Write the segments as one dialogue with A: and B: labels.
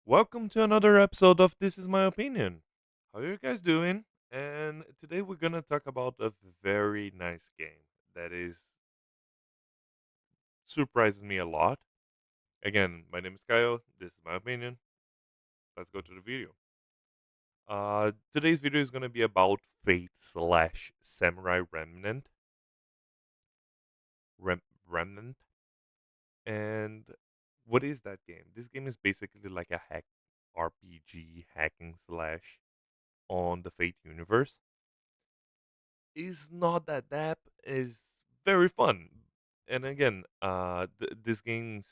A: Welcome to another episode of This Is My Opinion. How are you guys doing? And today we're going to talk about a very nice game that is surprises me a lot. Again, my name is Kyle. This is my opinion. Let's go to the video. Today's video is going to be about Fate slash Samurai Remnant. And what is that game? This game is basically like a hack RPG hacking slash on the Fate universe. Is not that depth, is very fun. And again, this game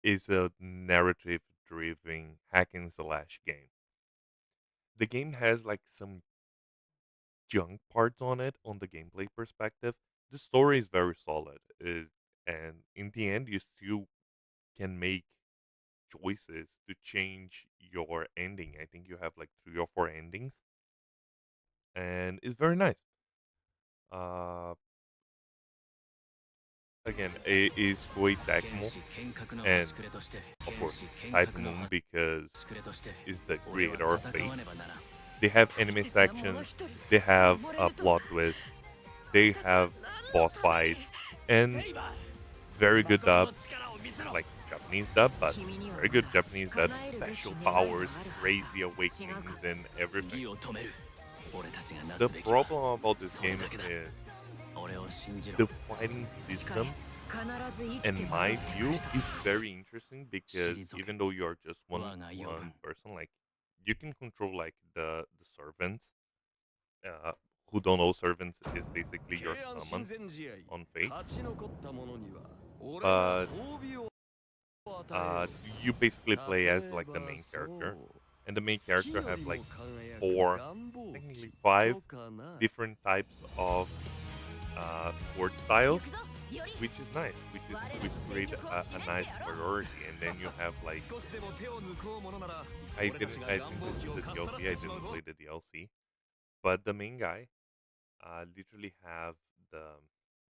A: is a narrative driven hack and slash game. The game has like some junk parts on it on the gameplay perspective. The story is very solid, and in the end, you still can make choices to change your ending. I think you have like 3 or 4 endings, and it's very nice. Uh, Again, it is Koei Tecmo, and of course, Type Moon because is the creator of Fate. They have anime sections, they have a plot twist, they have boss fights, and very good dub, like Japanese dub, but very good Japanese dub, special powers, crazy awakenings, and everything. The problem about this game is the fighting system, in my view, is very interesting because even though you're just one person, like you can control like the servants. Uh, who don't know, servants is basically your summon on Fate. But you basically play as like the main character, and the main character have like four, technically five different types of sword styles, which is nice, which create a nice variety. And then you have like I think this is the DLC. I didn't play the DLC, but the main guy literally have the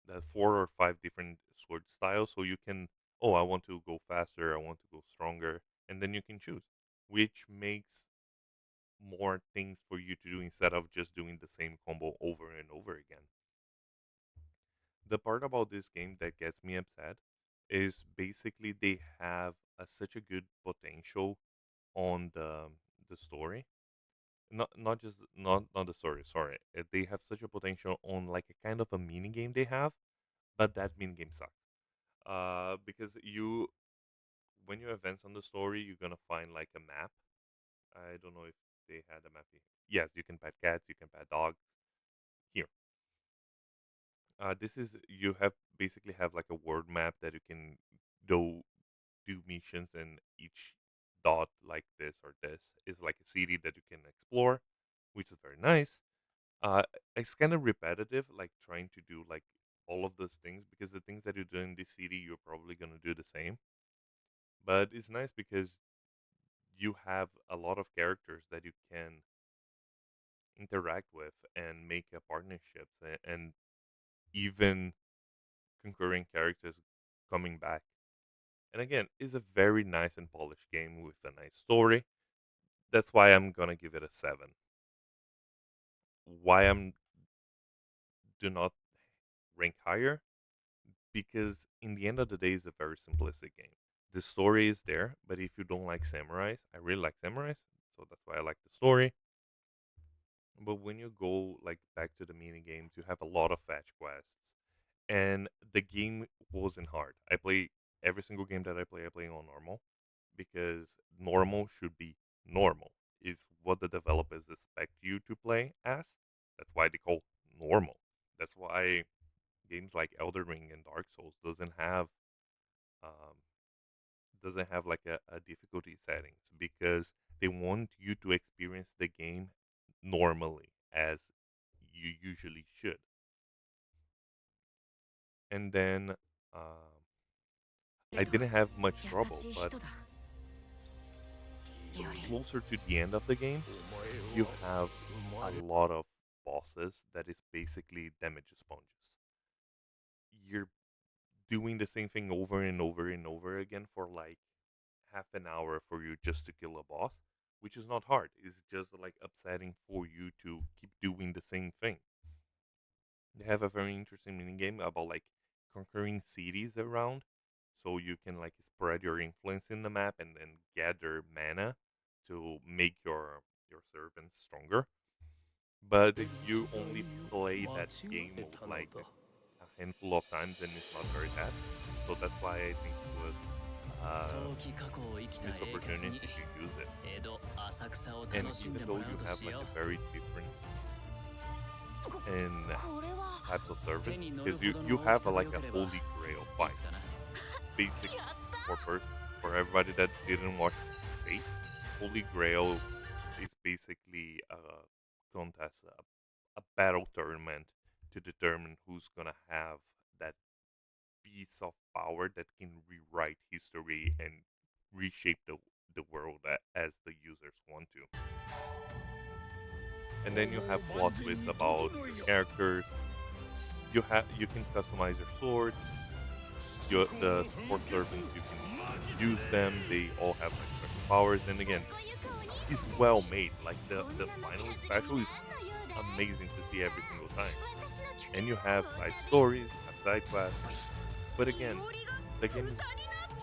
A: the 4 or 5 different sword styles, so you can, oh, I want to go faster, I want to go stronger, and then you can choose, which makes more things for you to do instead of just doing the same combo over and over again. The part about this game that gets me upset is basically they have such a good potential on the story. Not just not the story. Sorry, they have such a potential on like a kind of a mini game they have, but that mini game sucks. Because you when you advance on the story, you're gonna find like a map. I don't know if they had a map. Yes, you can pet cats, you can pet dogs. Here, this is you have basically have like a word map that you can do missions, and each dot like this or this is like a city that you can explore, which is very nice. Uh, it's kind of repetitive, like trying to do like all of those things because the things that you do in this city, you're probably gonna do the same. But it's nice because you have a lot of characters that you can interact with and make a partnerships and even concurring characters coming back. And again, it's a very nice and polished game with a nice story. That's why I'm gonna give it a 7. Why I'm do not rank higher? Because in the end of the day, it's a very simplistic game. The story is there, but if you don't like samurais, I really like samurais, so that's why I like the story. But when you go like back to the mini games, you have a lot of fetch quests, and the game wasn't hard. I play every single game that I play on normal because normal should be normal. Is what the developers expect you to play as. That's why they call normal. That's why games like Elder Ring and Dark Souls um, doesn't have like a difficulty settings because they want you to experience the game normally as you usually should. And then I didn't have much trouble, but closer to the end of the game, you have a lot of bosses that is basically damage sponges. You're doing the same thing over and over and over again for like half an hour for you just to kill a boss, which is not hard. It's just like upsetting for you to keep doing the same thing. They have a very interesting mini game about like conquering cities around, so you can like spread your influence in the map and then gather mana to make your servants stronger. But you only play that game like a handful of times and it's not very bad. So that's why I think it was missed opportunity to use it. And even though you have like a very different and types of servants, because you have like a holy grail fight. Basic for for everybody that didn't watch Fate, Holy Grail is basically a contest, a battle tournament to determine who's gonna have that piece of power that can rewrite history and reshape the world as the users want to. And then you have plot twists about your characters. You can customize your swords. The support servants you can use them. They all have like special powers. And again, it's well made. Like the final special is amazing to see every single time. And you have side stories, you have side quests. But again, the game is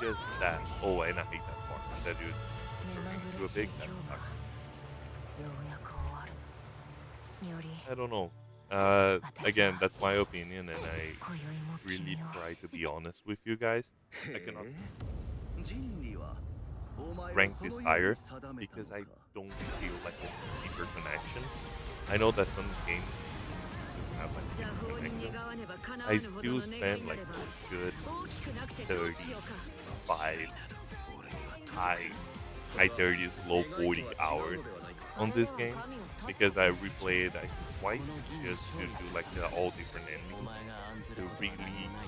A: just that. Oh, and I hate that part. That you turn into a big that sucks. I don't know. Again, that's my opinion, and I really try to be honest with you guys. I cannot rank this higher because I don't feel like a deeper connection. I know that some games do have like deeper connection. I still spend like a good 35 high high 30s, low 40 hours on this game because I replayed I think twice just to do like the all different endings to really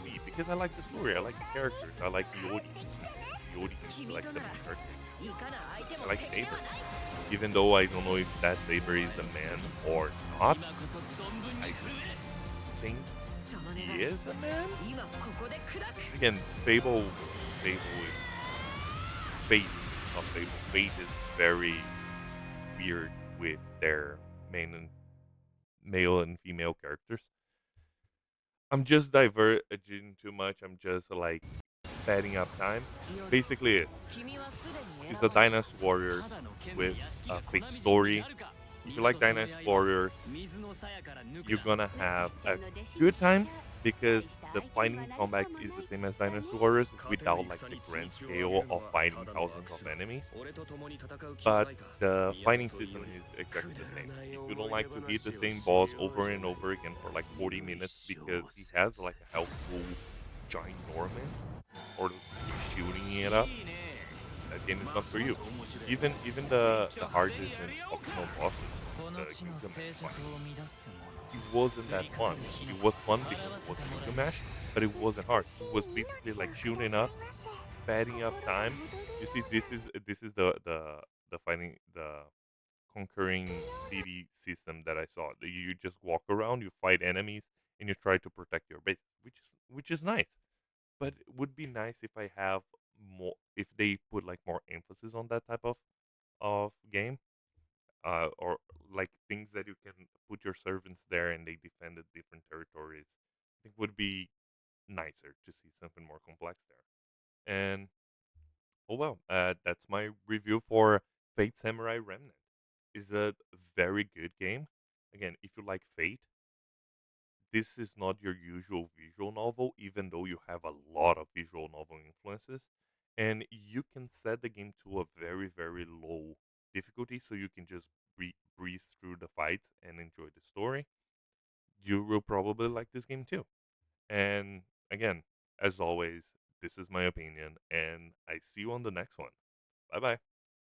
A: see because I like the story, I like the characters, I like Yori. Yori is like the main character. I like Saber. Even though I don't know if that Saber is a man or not, I think he is a man. Again, Fable is Fate, not Fable. Fate is very weird with their main and male and female characters. I'm just diverging too much. I'm just like setting up time. Basically, it's a Dynasty Warriors with a fake story. If you like Dynasty Warriors, you're gonna have a good time because the fighting combat is the same as Dynasty Warriors without like the grand scale of fighting thousands of enemies. But the fighting system is exactly the same. If you don't like to hit the same boss over and over again for like 40 minutes because he has like a health pool ginormous or keep shooting it up, that game is not for you. Even the hardest and optional bosses, the Gilgamesh fight, it wasn't that fun. It was fun because it was Gilgamesh, but it wasn't hard. It was basically like shooting up, padding up time. You see, this is the fighting the conquering city system that I saw. You just walk around, you fight enemies, and you try to protect your base, which is nice. But it would be nice if I have more, if they put like more emphasis on that type of game, or like things that you can put your servants there and they defend the different territories. I think would be nicer to see something more complex there. And oh well, that's my review for Fate Samurai Remnant. Is a very good game. Again, if you like Fate, this is not your usual visual novel, even though you have a lot of visual novel influences. And you can set the game to a very, very low difficulty so you can just breeze through the fights and enjoy the story. You will probably like this game too. And again, as always, this is my opinion, and I see you on the next one. Bye bye.